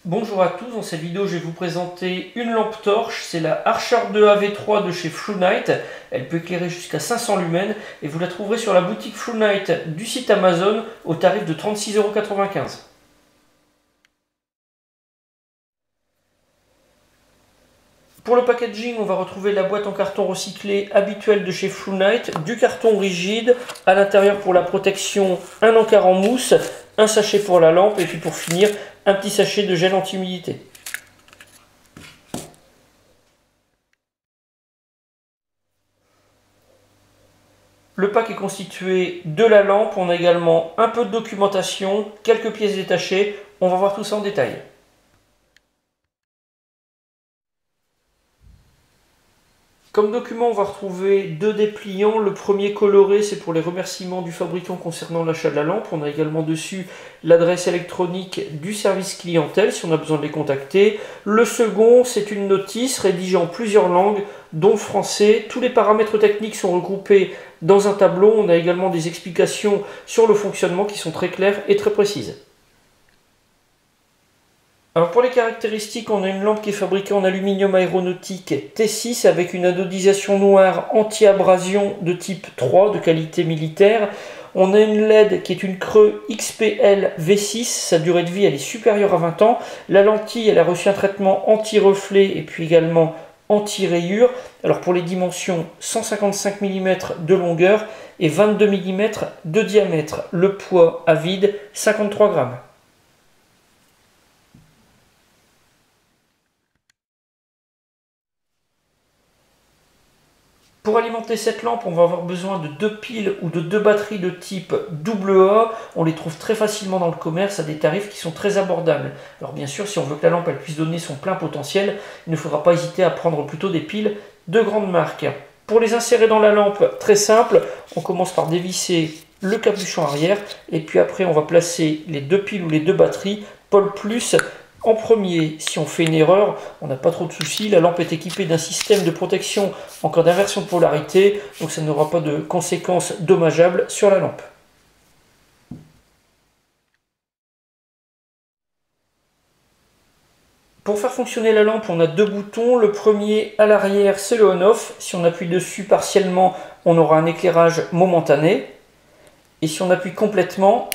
Bonjour à tous, dans cette vidéo je vais vous présenter une lampe torche, c'est la Archer 2 AV3 de chez Flunight. Elle peut éclairer jusqu'à 500 lumens et vous la trouverez sur la boutique Flunight du site Amazon au tarif de 36,95 €. Pour le packaging, on va retrouver la boîte en carton recyclé habituelle de chez Flunight, du carton rigide, à l'intérieur pour la protection un encart en mousse, un sachet pour la lampe et puis pour finir un petit sachet de gel anti-humidité. Le pack est constitué de la lampe, on a également un peu de documentation, quelques pièces détachées, on va voir tout ça en détail. Comme document, on va retrouver deux dépliants. Le premier coloré, c'est pour les remerciements du fabricant concernant l'achat de la lampe. On a également dessus l'adresse électronique du service clientèle si on a besoin de les contacter. Le second, c'est une notice rédigée en plusieurs langues, dont le français. Tous les paramètres techniques sont regroupés dans un tableau. On a également des explications sur le fonctionnement qui sont très claires et très précises. Alors pour les caractéristiques, on a une lampe qui est fabriquée en aluminium aéronautique T6 avec une anodisation noire anti-abrasion de type 3 de qualité militaire. On a une LED qui est une Creux XPL V6, sa durée de vie elle est supérieure à 20 ans. La lentille elle a reçu un traitement anti-reflet et puis également anti-rayure. Alors pour les dimensions, 155 mm de longueur et 22 mm de diamètre. Le poids à vide, 53 grammes. Pour alimenter cette lampe, on va avoir besoin de deux piles ou de deux batteries de type AA. On les trouve très facilement dans le commerce à des tarifs qui sont très abordables. Alors bien sûr, si on veut que la lampe elle puisse donner son plein potentiel, il ne faudra pas hésiter à prendre plutôt des piles de grande marque. Pour les insérer dans la lampe, très simple, on commence par dévisser le capuchon arrière et puis après on va placer les deux piles ou les deux batteries Pol Plus. En premier, si on fait une erreur, on n'a pas trop de soucis. La lampe est équipée d'un système de protection en cas d'inversion de polarité, donc ça n'aura pas de conséquences dommageables sur la lampe. Pour faire fonctionner la lampe, on a deux boutons. Le premier à l'arrière, c'est le on-off. Si on appuie dessus partiellement, on aura un éclairage momentané. Et si on appuie complètement,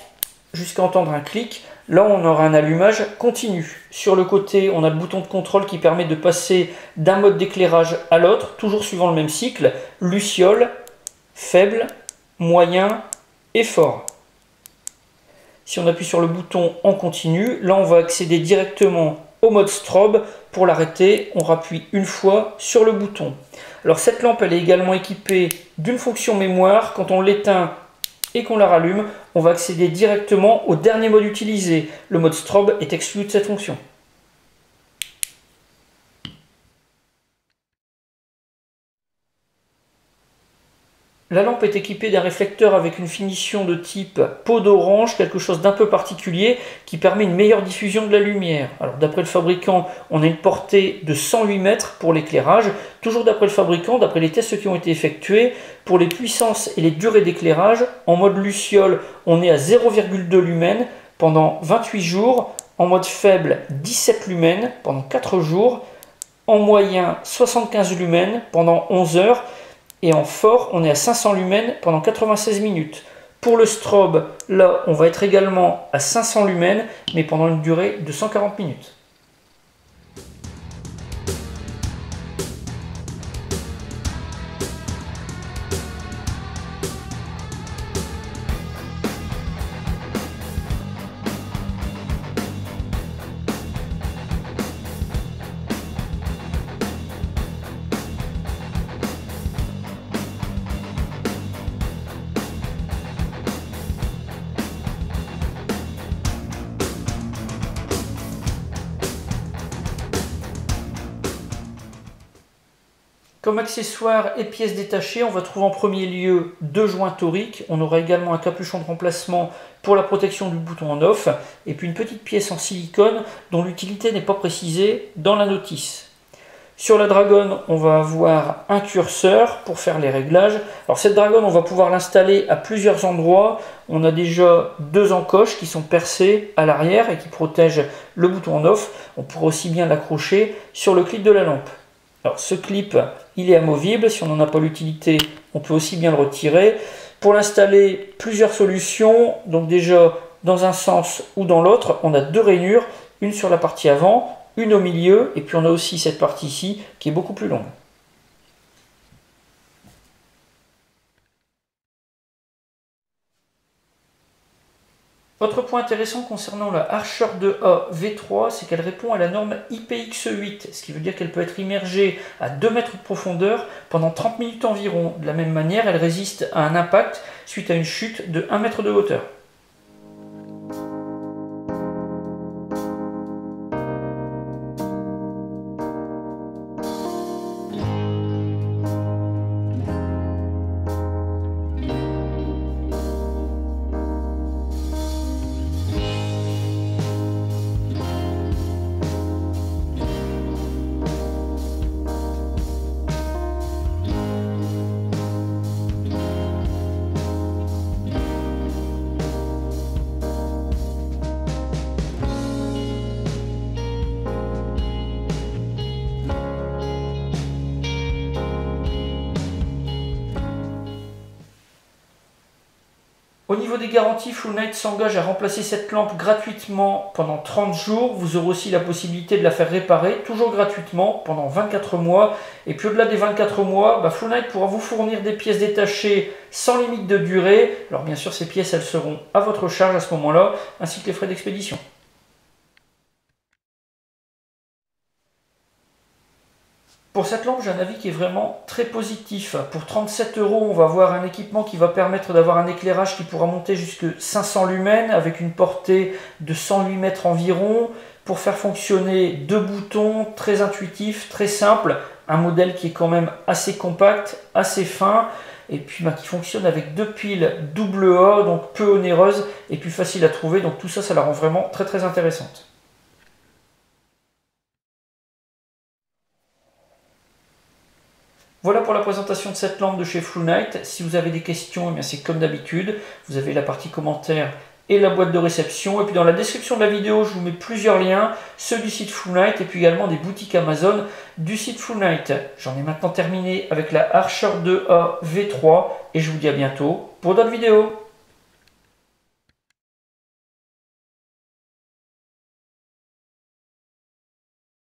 jusqu'à entendre un clic, là on aura un allumage continu. Sur le côté, on a le bouton de contrôle qui permet de passer d'un mode d'éclairage à l'autre, toujours suivant le même cycle, luciole, faible, moyen et fort. Si on appuie sur le bouton en continu, là on va accéder directement au mode strobe. Pour l'arrêter, on rappuie une fois sur le bouton. Alors cette lampe elle est également équipée d'une fonction mémoire. Quand on l'éteint et qu'on la rallume, on va accéder directement au dernier mode utilisé. Le mode strobe est exclu de cette fonction. La lampe est équipée d'un réflecteur avec une finition de type peau d'orange, quelque chose d'un peu particulier qui permet une meilleure diffusion de la lumière. Alors d'après le fabricant, on a une portée de 108 mètres pour l'éclairage. Toujours d'après le fabricant, d'après les tests qui ont été effectués, pour les puissances et les durées d'éclairage, en mode luciole, on est à 0,2 lumens pendant 28 jours, en mode faible 17 lumens pendant 4 jours, en moyen 75 lumens pendant 11 heures, et en fort, on est à 500 lumens pendant 96 minutes. Pour le strobe, là, on va être également à 500 lumens, mais pendant une durée de 140 minutes. Comme accessoires et pièces détachées, on va trouver en premier lieu deux joints toriques. On aura également un capuchon de remplacement pour la protection du bouton on-off. Et puis une petite pièce en silicone dont l'utilité n'est pas précisée dans la notice. Sur la Dragon, on va avoir un curseur pour faire les réglages. Alors cette Dragon, on va pouvoir l'installer à plusieurs endroits. On a déjà deux encoches qui sont percées à l'arrière et qui protègent le bouton on-off. On pourra aussi bien l'accrocher sur le clip de la lampe. Alors ce clip, il est amovible. Si on n'en a pas l'utilité, on peut aussi bien le retirer. Pour l'installer, plusieurs solutions. Donc déjà, dans un sens ou dans l'autre, on a deux rainures. Une sur la partie avant, une au milieu, et puis on a aussi cette partie ici qui est beaucoup plus longue. Autre point intéressant concernant la Archer 2A V3, c'est qu'elle répond à la norme IPX8, ce qui veut dire qu'elle peut être immergée à 2 mètres de profondeur pendant 30 minutes environ. De la même manière, elle résiste à un impact suite à une chute de 1 mètre de hauteur. Au niveau des garanties, Flownight s'engage à remplacer cette lampe gratuitement pendant 30 jours. Vous aurez aussi la possibilité de la faire réparer, toujours gratuitement, pendant 24 mois. Et puis au-delà des 24 mois, Flownight pourra vous fournir des pièces détachées sans limite de durée. Alors bien sûr, ces pièces, elles seront à votre charge à ce moment-là, ainsi que les frais d'expédition. Pour cette lampe, j'ai un avis qui est vraiment très positif. Pour 37 €, on va avoir un équipement qui va permettre d'avoir un éclairage qui pourra monter jusqu'à 500 lumens avec une portée de 108 mètres environ pour faire fonctionner deux boutons très intuitifs, très simples. Un modèle qui est quand même assez compact, assez fin et puis qui fonctionne avec deux piles AA, donc peu onéreuses et plus facile à trouver. Donc tout ça, ça la rend vraiment très très intéressante. Voilà pour la présentation de cette lampe de chez Flownight. Si vous avez des questions, eh bien c'est comme d'habitude. Vous avez la partie commentaires et la boîte de réception. Et puis dans la description de la vidéo, je vous mets plusieurs liens, ceux du site Flownight et puis également des boutiques Amazon du site Flownight. J'en ai maintenant terminé avec la Archer 2A V3 et je vous dis à bientôt pour d'autres vidéos.